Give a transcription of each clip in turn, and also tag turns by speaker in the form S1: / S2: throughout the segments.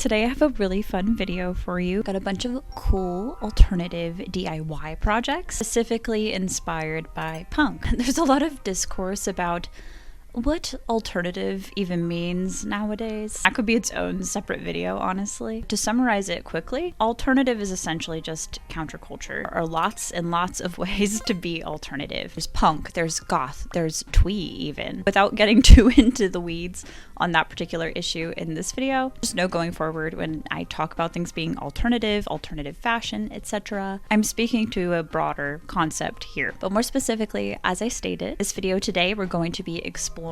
S1: Today I have a really fun video for you. Got a bunch of cool alternative DIY projects, specifically inspired by punk. There's a lot of discourse about what alternative even means nowadays. That could be its own separate video, honestly. To summarize it quickly, alternative is essentially just counterculture. There are lots and lots of ways to be alternative. There's punk, there's goth, there's twee even. Without getting too into the weeds on that particular issue in this video, just know going forward when I talk about things being alternative fashion, etc., I'm speaking to a broader concept here. But more specifically, as I stated, this video today we're going to be exploring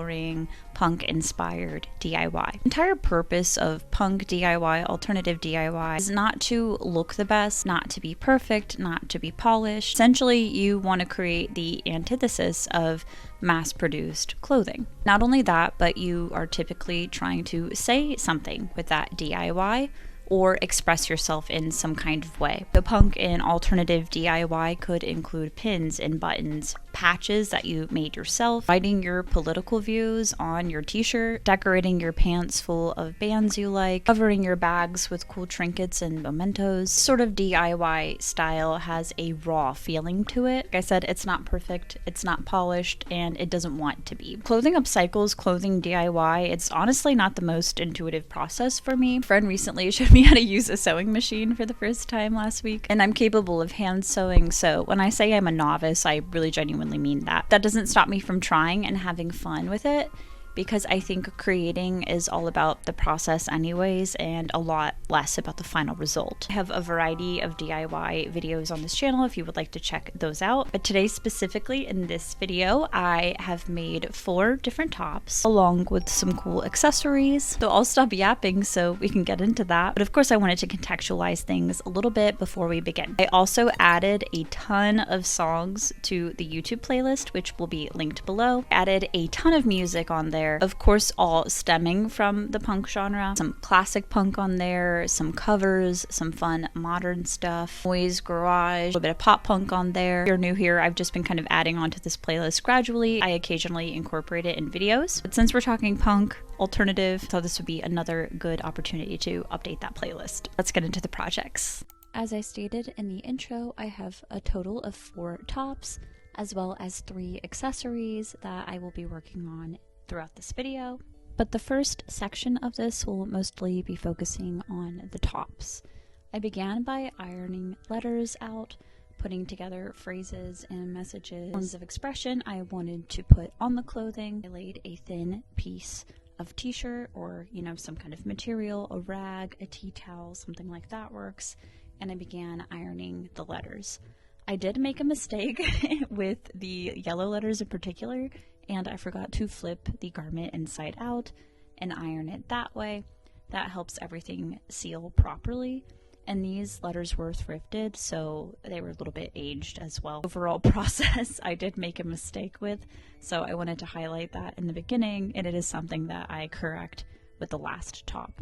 S1: punk-inspired DIY. The entire purpose of punk DIY, alternative DIY, is not to look the best, not to be perfect, not to be polished. Essentially, you want to create the antithesis of mass-produced clothing. Not only that, but you are typically trying to say something with that DIY or express yourself in some kind of way. The punk and alternative DIY could include pins and buttons, patches that you made yourself, writing your political views on your t-shirt, decorating your pants full of bands you like, covering your bags with cool trinkets and mementos. Sort of DIY style has a raw feeling to it. Like I said, it's not perfect, it's not polished, and it doesn't want to be. Clothing upcycles, clothing DIY, it's honestly not the most intuitive process for me. A friend recently showed me how to use a sewing machine for the first time last week, and I'm capable of hand sewing, so when I say I'm a novice, I really genuinely mean that. That doesn't stop me from trying and having fun with it, because I think creating is all about the process anyways and a lot less about the final result. I have a variety of DIY videos on this channel if you would like to check those out, but today specifically in this video I have made 4 different tops along with some cool accessories. So I'll stop yapping so we can get into that, but of course I wanted to contextualize things a little bit before we begin. I also added a ton of songs to the YouTube playlist, which will be linked below. I added a ton of music on there, of course all stemming from the punk genre. Some classic punk on there, some covers, some fun modern stuff, noise, garage, a little bit of pop punk on there. If you're new here, I've just been kind of adding onto this playlist gradually. I occasionally incorporate it in videos, but since we're talking punk, alternative, I thought this would be another good opportunity to update that playlist. Let's get into the projects. As I stated in the intro, I have a total of 4 tops, as well as 3 accessories that I will be working on throughout this video, but the first section of this will mostly be focusing on the tops. I began by ironing letters out, putting together phrases and messages, forms of expression I wanted to put on the clothing. I laid a thin piece of t-shirt or, some kind of material, a rag, a tea towel, something like that works, and I began ironing the letters. I did make a mistake with the yellow letters in particular, and I forgot to flip the garment inside out and iron it that way. That helps everything seal properly. And these letters were thrifted, so they were a little bit aged as well. Overall process I did make a mistake with, so I wanted to highlight that in the beginning, and it is something that I correct with the last top.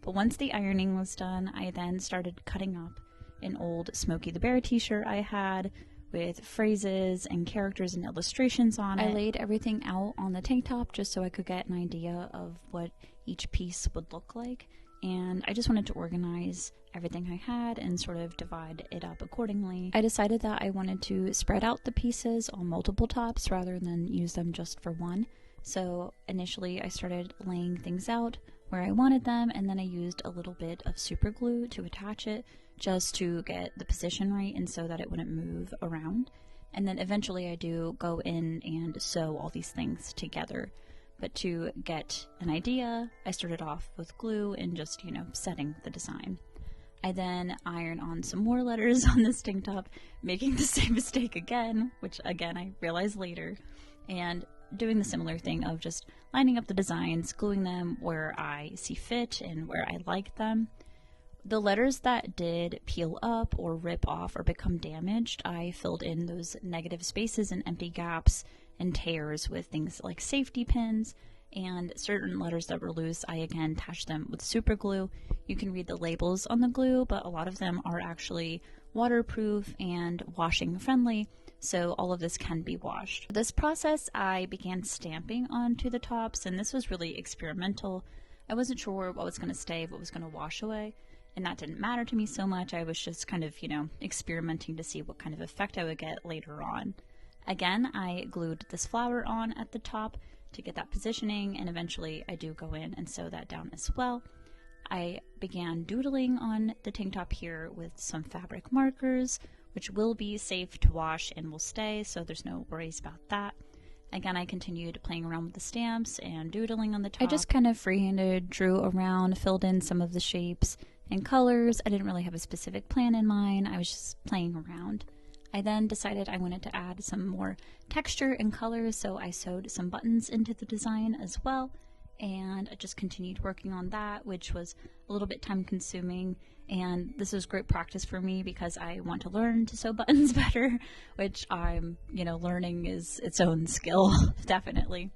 S1: But once the ironing was done, I then started cutting up an old Smokey the Bear t-shirt I had, with phrases and characters and illustrations on it. I laid everything out on the tank top just so I could get an idea of what each piece would look like, and I just wanted to organize everything I had and sort of divide it up accordingly. I decided that I wanted to spread out the pieces on multiple tops rather than use them just for one. So initially I started laying things out where I wanted them, and then I used a little bit of super glue to attach it just to get the position right and so that it wouldn't move around. And then eventually I do go in and sew all these things together. But to get an idea, I started off with glue and just, setting the design. I then iron on some more letters on this tank top, making the same mistake again, which again I realized later, and doing the similar thing of just lining up the designs, gluing them where I see fit and where I like them. The letters that did peel up or rip off or become damaged, I filled in those negative spaces and empty gaps and tears with things like safety pins, and certain letters that were loose, I again attached them with super glue. You can read the labels on the glue, but a lot of them are actually waterproof and washing friendly, so all of this can be washed. For this process, I began stamping onto the tops, and this was really experimental. I wasn't sure what was going to stay, what was going to wash away, and that didn't matter to me so much. I was just kind of, experimenting to see what kind of effect I would get later on. Again, I glued this flower on at the top to get that positioning, and eventually I do go in and sew that down as well. I began doodling on the tank top here with some fabric markers, which will be safe to wash and will stay, so there's no worries about that. Again, I continued playing around with the stamps and doodling on the top. I just kind of freehanded, drew around, filled in some of the shapes and colors. I didn't really have a specific plan in mind. I was just playing around. I then decided I wanted to add some more texture and colors, so I sewed some buttons into the design as well. And I just continued working on that, which was a little bit time consuming, and this was great practice for me because I want to learn to sew buttons better, which I'm, learning is its own skill, definitely.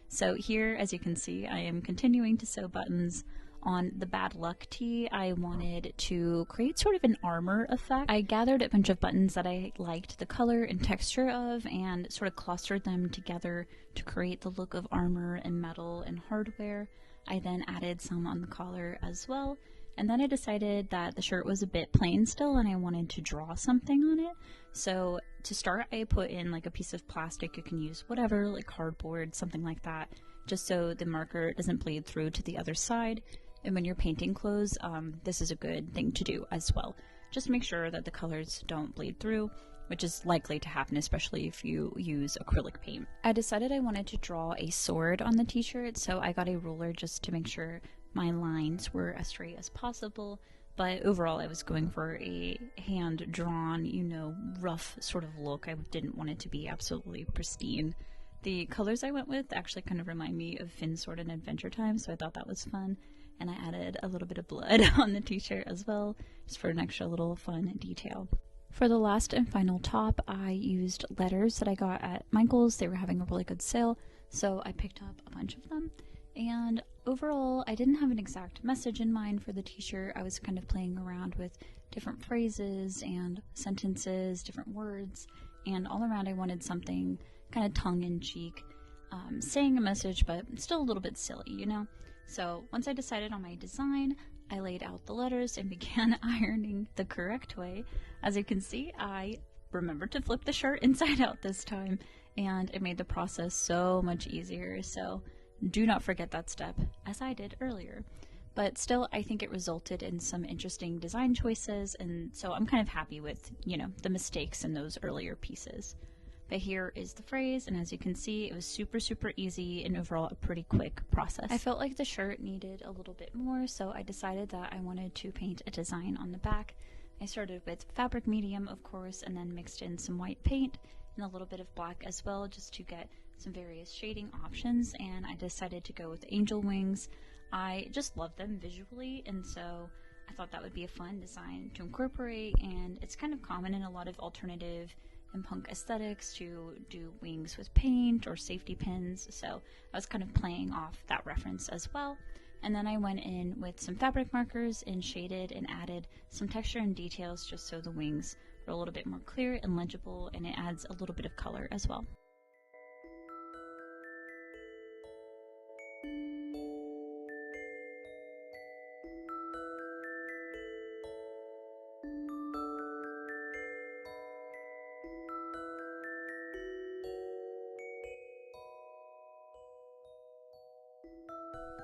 S1: So here, as you can see, I am continuing to sew buttons. On the bad luck tee, I wanted to create sort of an armor effect. I gathered a bunch of buttons that I liked the color and texture of and sort of clustered them together to create the look of armor and metal and hardware. I then added some on the collar as well, and then I decided that the shirt was a bit plain still and I wanted to draw something on it. So to start, I put in like a piece of plastic. You can use whatever, like cardboard, something like that, just so the marker doesn't bleed through to the other side. And when you're painting clothes, this is a good thing to do as well. Just make sure that the colors don't bleed through, which is likely to happen, especially if you use acrylic paint. I decided I wanted to draw a sword on the t-shirt, so I got a ruler just to make sure my lines were as straight as possible. But overall, I was going for a hand-drawn, rough sort of look. I didn't want it to be absolutely pristine. The colors I went with actually kind of remind me of Finn's Sword in Adventure Time, so I thought that was fun. And I added a little bit of blood on the t-shirt as well, just for an extra little fun detail. For the last and final top, I used letters that I got at Michael's. They were having a really good sale, so I picked up a bunch of them. And overall, I didn't have an exact message in mind for the t-shirt. I was kind of playing around with different phrases and sentences, different words, and all around I wanted something kind of tongue-in-cheek, saying a message, but still a little bit silly, So once I decided on my design, I laid out the letters and began ironing the correct way. As you can see, I remembered to flip the shirt inside out this time, and it made the process so much easier. So do not forget that step, as I did earlier. But still, I think it resulted in some interesting design choices, and so I'm kind of happy with, the mistakes in those earlier pieces. But here is the phrase, and as you can see, it was super, super easy and overall a pretty quick process. I felt like the shirt needed a little bit more, so I decided that I wanted to paint a design on the back. I started with fabric medium, of course, and then mixed in some white paint and a little bit of black as well, just to get some various shading options, and I decided to go with angel wings. I just love them visually, and so I thought that would be a fun design to incorporate, and it's kind of common in a lot of alternative and punk aesthetics to do wings with paint or safety pins, so I was kind of playing off that reference as well. And then I went in with some fabric markers and shaded and added some texture and details just so the wings are a little bit more clear and legible, and it adds a little bit of color as well.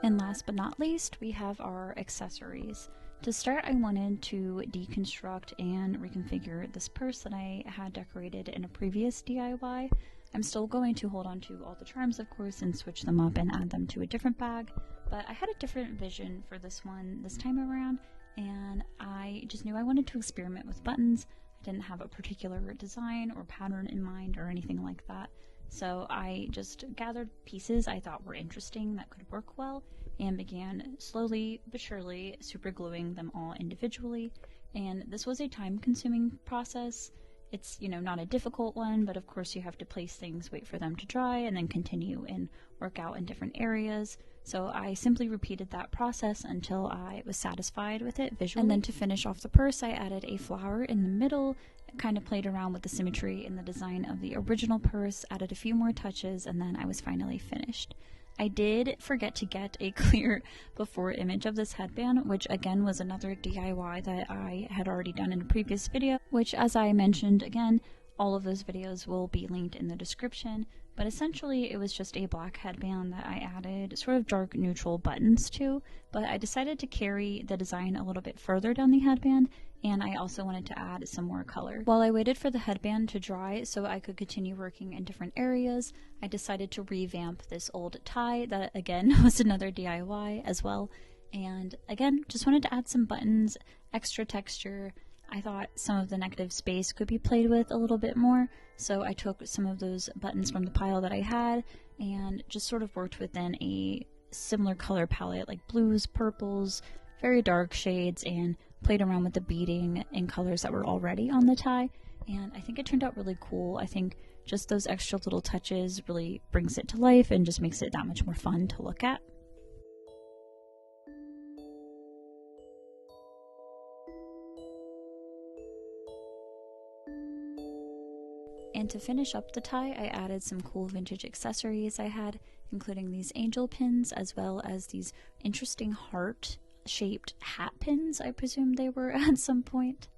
S1: And last but not least, we have our accessories. To start, I wanted to deconstruct and reconfigure this purse that I had decorated in a previous DIY. I'm still going to hold on to all the charms, of course, and switch them up and add them to a different bag, but I had a different vision for this one this time around, and I just knew I wanted to experiment with buttons. I didn't have a particular design or pattern in mind or anything like that. So I just gathered pieces I thought were interesting that could work well and began slowly but surely super gluing them all individually. And this was a time-consuming process. It's, not a difficult one, but of course you have to place things, wait for them to dry, and then continue and work out in different areas. So I simply repeated that process until I was satisfied with it visually. And then to finish off the purse, I added a flower in the middle, kind of played around with the symmetry in the design of the original purse, added a few more touches, and then I was finally finished. I did forget to get a clear before image of this headband, which again was another DIY that I had already done in a previous video, which, as I mentioned again, all of those videos will be linked in the description. But essentially it was just a black headband that I added sort of dark neutral buttons to, but I decided to carry the design a little bit further down the headband, and I also wanted to add some more color. While I waited for the headband to dry so I could continue working in different areas, I decided to revamp this old tie that again was another DIY as well. And again, just wanted to add some buttons, extra texture. I thought some of the negative space could be played with a little bit more, so I took some of those buttons from the pile that I had and just sort of worked within a similar color palette, like blues, purples, very dark shades, and played around with the beading in colors that were already on the tie, and I think it turned out really cool. I think just those extra little touches really brings it to life and just makes it that much more fun to look at. And to finish up the tie, I added some cool vintage accessories I had, including these angel pins as well as these interesting heart-shaped hat pins, I presume they were at some point.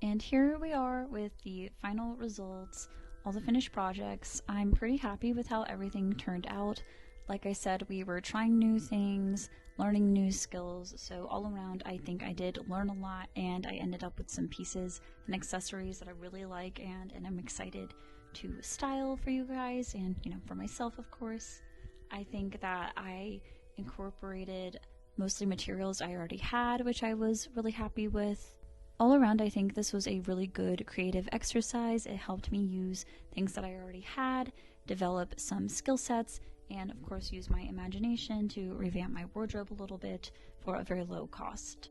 S1: And here we are with the final results, all the finished projects. I'm pretty happy with how everything turned out. Like I said, we were trying new things, learning new skills, so all around I think I did learn a lot, and I ended up with some pieces and accessories that I really like and I'm excited to style for you guys and, you know, for myself, of course. I think that I incorporated mostly materials I already had, which I was really happy with. All around, I think this was a really good creative exercise. It helped me use things that I already had, develop some skill sets, and of course use my imagination to revamp my wardrobe a little bit for a very low cost.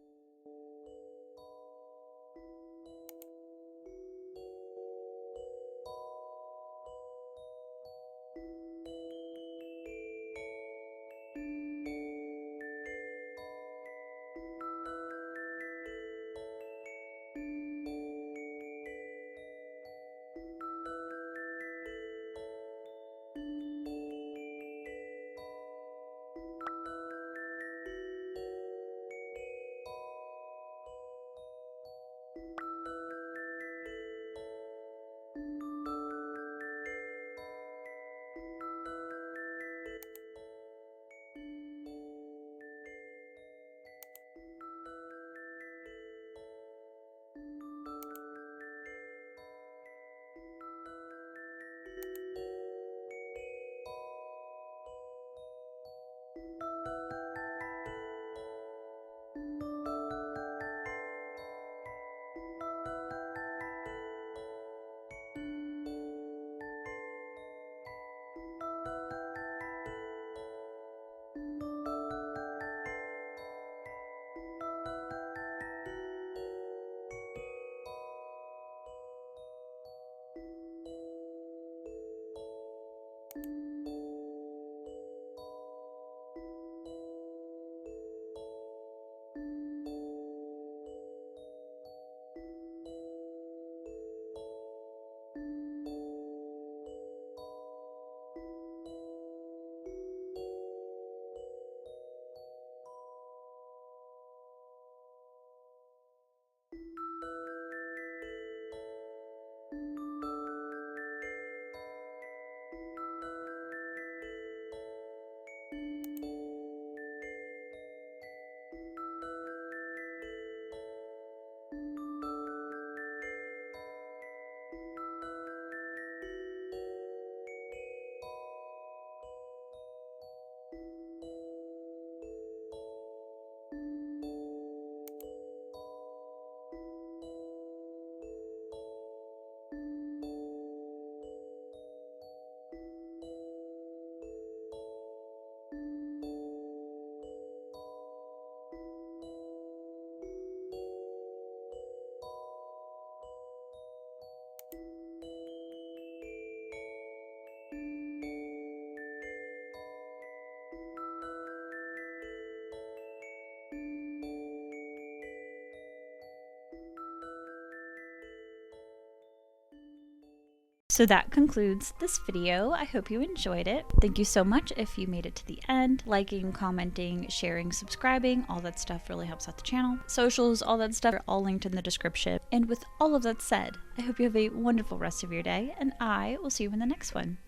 S1: So that concludes this video. I hope you enjoyed it. Thank you so much if you made it to the end. Liking, commenting, sharing, subscribing, all that stuff really helps out the channel. Socials, all that stuff are all linked in the description. And with all of that said, I hope you have a wonderful rest of your day, and I will see you in the next one.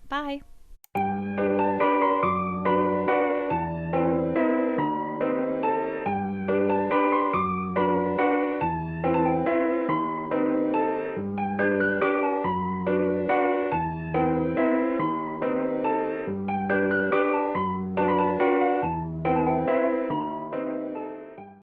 S1: Bye!